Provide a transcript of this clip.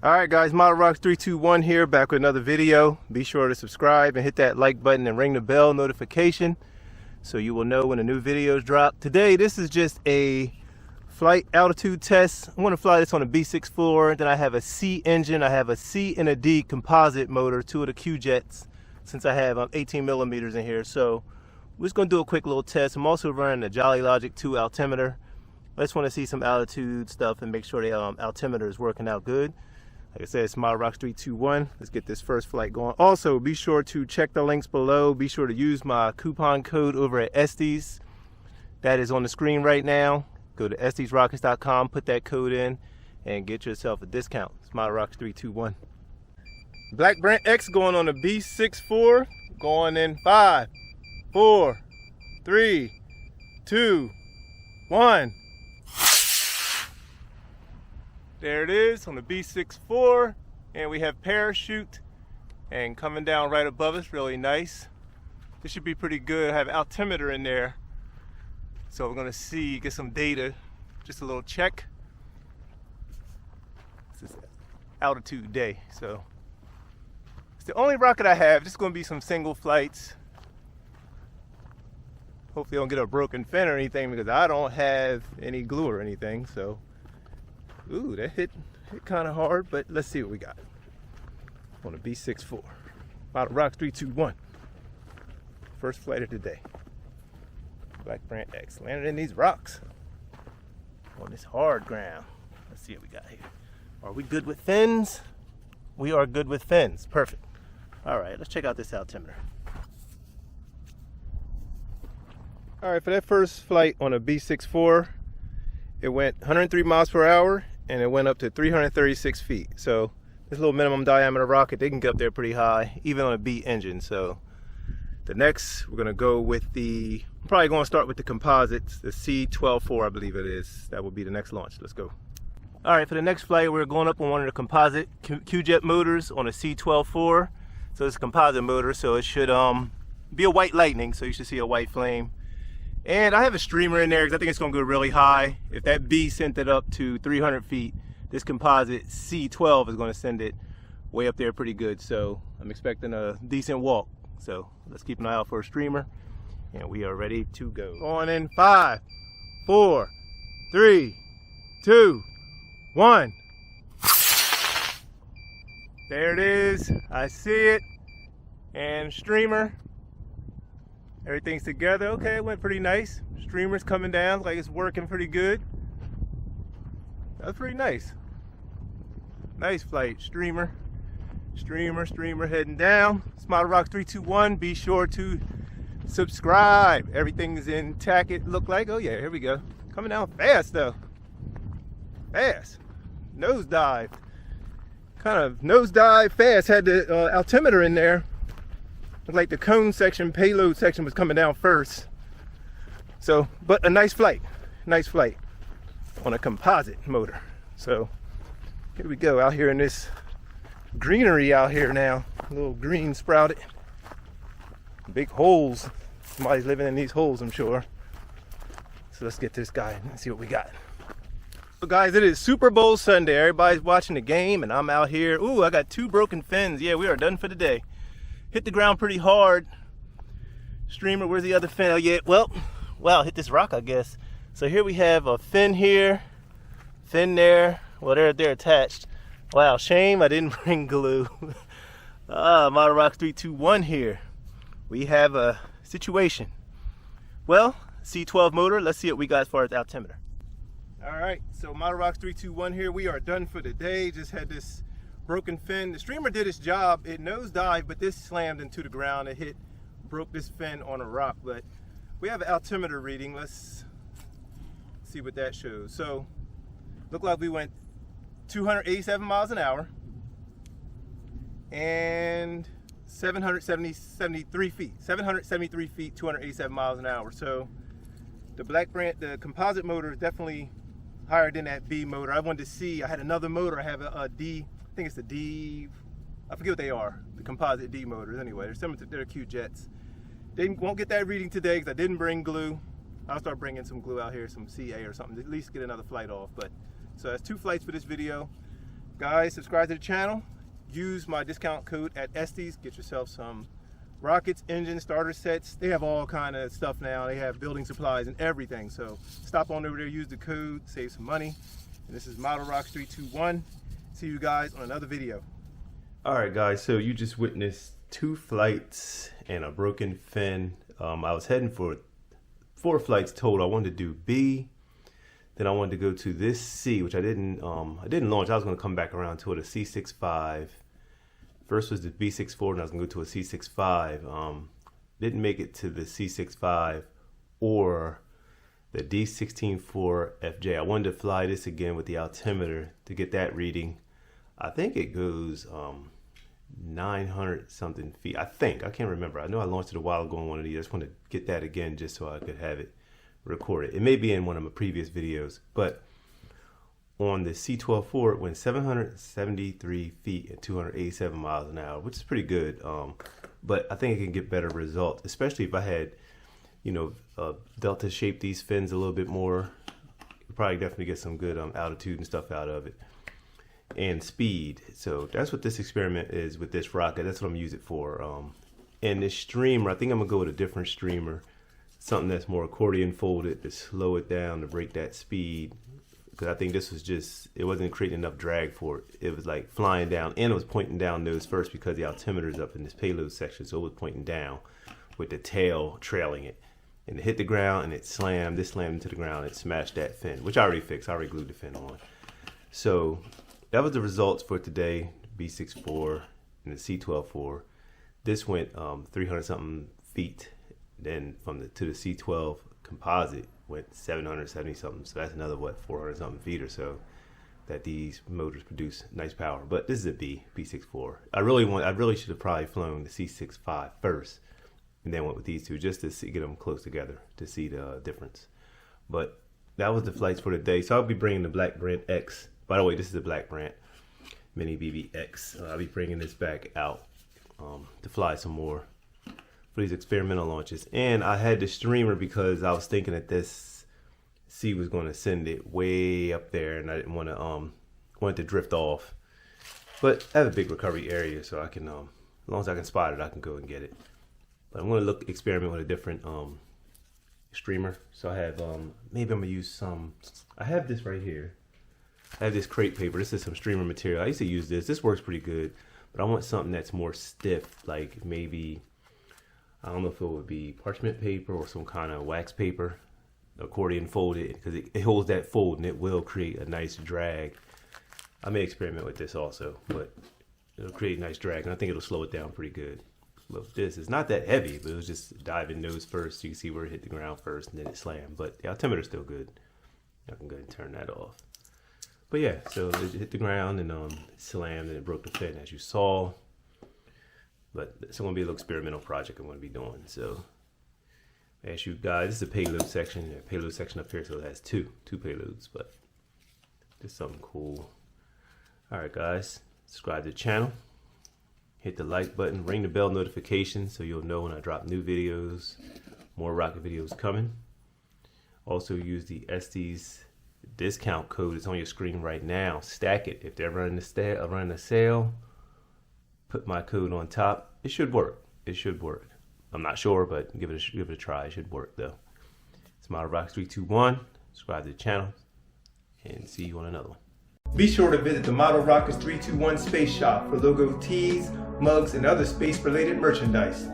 Alright guys, ModelRocks321 here, back with another video. Be sure to subscribe and hit that like button and ring the bell notification so you will know when the new videos drop. Today, this is just a flight altitude test. I want to fly this on a B64. Then I have a C engine. I have a C and a D composite motor, two of the Q jets, since I have 18 millimeters in here. So we're just going to do a quick little test. I'm also running a Jolly Logic 2 altimeter. I just want to see some altitude stuff and make sure the altimeter is working out good. Like I said, it's ModelRocks321. Let's get this first flight going. Also, be sure to check the links below. Be sure to use my coupon code over at Estes. That is on the screen right now. Go to estesrockets.com, put that code in, and get yourself a discount. It's ModelRocks321. Black Brant X going on a B64. Going in 5, 4, 3, 2, 1. There it is on the B64, and we have parachute and coming down right above us, really nice. This should be pretty good. I have altimeter in there, so we're gonna see, get some data, just a little check. This is altitude day, so it's the only rocket I have. Just gonna be some single flights. Hopefully I don't get a broken fin or anything because I don't have any glue or anything, so. Ooh, that hit kind of hard, but let's see what we got on a B64. ModelRocks321. First flight of the day. Black Brant X. Landed in these rocks on this hard ground. Let's see what we got here. Are we good with fins? We are good with fins. Perfect. All right, let's check out this altimeter. All right, for that first flight on a B64, it went 103 miles per hour. And it went up to 336 feet. So this little minimum diameter rocket, they can get up there pretty high, even on a B engine. So the next, we're gonna go with the, I'm probably gonna start with the composites, the C12-4, I believe it is. That will be the next launch. Let's go. All right, for the next flight, we're going up on one of the composite Q-jet motors on a C12-4. So it's a composite motor, so it should be a white lightning, so you should see a white flame. And I have a streamer in there because I think it's going to go really high. If that B sent it up to 300 feet, this composite C12 is going to send it way up there pretty good. So I'm expecting a decent walk. So let's keep an eye out for a streamer. And we are ready to go. Going in 5, 4, 3, 2, 1. There it is. I see it. And streamer. Everything's together. Okay, it went pretty nice. Streamer's coming down, like it's working pretty good. That's pretty nice. Nice flight. Streamer heading down. It's ModelRocks321. Be sure to subscribe. Everything's intact, it looked like. Oh yeah, here we go. Coming down fast though. Fast. Nosedive. Kind of nosedive fast. Had the altimeter in there. Like the cone section, payload section was coming down first. So, but a nice flight on a composite motor. So here we go out here in this greenery out here now. A little green sprouted. Big holes. Somebody's living in these holes, I'm sure. So let's get this guy and see what we got. So guys, it is Super Bowl Sunday. Everybody's watching the game and I'm out here. Ooh, I got 2 broken fins. Yeah, we are done for the day. Hit the ground pretty hard. Streamer, where's the other fin? Oh yeah, well, wow, hit this rock, I guess. So here we have a fin here, fin there. Well, they're attached. Wow, shame I didn't bring glue. ModelRocks321 here. We have a situation. Well, C12 motor, let's see what we got as far as altimeter. All right, so ModelRocks321 here. We are done for the day. Just had this broken fin. The streamer did its job. It nosedived, but this slammed into the ground. It broke this fin on a rock. But we have an altimeter reading. Let's see what that shows. So, looked like we went 287 miles an hour and 773 feet. 773 feet, 287 miles an hour. So, the Black Brant, the composite motor is definitely higher than that B motor. I wanted to see. I had another motor. I have a D. I think it's the D, I forget what they are, the composite D motors. Anyway, they're similar to their Q jets. They won't get that reading today because I didn't bring glue. I'll start bringing some glue out here, some CA or something, to at least get another flight off. But so that's 2 flights for this video. Guys, subscribe to the channel. Use my discount code at Estes. Get yourself some rockets, engines, starter sets. They have all kind of stuff now. They have building supplies and everything. So stop on over there, use the code, save some money. And this is Model Rocks 321. See you guys on another video. All right, guys, so you just witnessed 2 flights and a broken fin. I was heading for 4 flights total. I wanted to do B, then I wanted to go to this C, which I didn't launch. I was going to come back around to it, a C65. First was the B64, and I was going to go to a C65. Didn't make it to the C65 or the D16-4FJ. I wanted to fly this again with the altimeter to get that reading. I think it goes 900 something feet. I can't remember. I know I launched it a while ago on one of these. I just want to get that again just so I could have it recorded. It may be in one of my previous videos, but on the C12-4 it went 773 feet at 287 miles an hour, which is pretty good. But I think it can get better results, especially if I had, you know, delta shape these fins a little bit more. You'll probably definitely get some good altitude and stuff out of it. And speed. So that's what this experiment is with this rocket. That's what I'm using it for. And this streamer, I think I'm gonna go with a different streamer, something that's more accordion folded to slow it down to break that speed. Because I think this was just, it wasn't creating enough drag for it. It was like flying down, and it was pointing down nose first because the altimeter is up in this payload section, so it was pointing down with the tail trailing it. And it hit the ground and it slammed. This slammed into the ground. It smashed that fin, which I already fixed. I already glued the fin on. So that was the results for today. B64 and the C12-4. This went 300 something feet. Then from to the C12 composite went 770 something. So that's another, what, 400 something feet or so that these motors produce nice power. But this is a B64. I really should have probably flown the C65 first and then went with these two just to see, get them close together to see the difference. But that was the flights for the day. So I'll be bringing the Black Brant X. By the way, this is the Black Brant Mini BBX. I'll be bringing this back out to fly some more for these experimental launches. And I had the streamer because I was thinking that this C was going to send it way up there, and I didn't want to drift off. But I have a big recovery area, so I can, as long as I can spot it, I can go and get it. But I'm going to experiment with a different streamer. So I have maybe I'm gonna use some. I have this right here. I have this crepe paper. This is some streamer material. I used to use this. This works pretty good, but I want something that's more stiff, like maybe, I don't know if it would be parchment paper or some kind of wax paper, accordion folded, because it holds that fold and it will create a nice drag. I may experiment with this also, but it'll create a nice drag, and I think it'll slow it down pretty good. But this is not that heavy, but it was just diving nose first. So you can see where it hit the ground first and then it slammed, but the altimeter's still good. I can go ahead and turn that off. But yeah, so it hit the ground and slammed and it broke the fin, as you saw. But it's going to be a little experimental project I'm going to be doing. So as you guys, this is the payload section. The payload section up here, so it has two payloads, but just something cool. All right, guys, subscribe to the channel. Hit the like button, ring the bell notification so you'll know when I drop new videos, more rocket videos coming. Also use the Estes discount code. It's on your screen right now. Stack it. If they're running a sale, put my code on top. It should work. It should work. I'm not sure, but give it a try. It should work though. It's Model Rocks 321. Subscribe to the channel and see you on another one. Be sure to visit the Model Rockets 321 Space Shop for logo tees, mugs, and other space-related merchandise.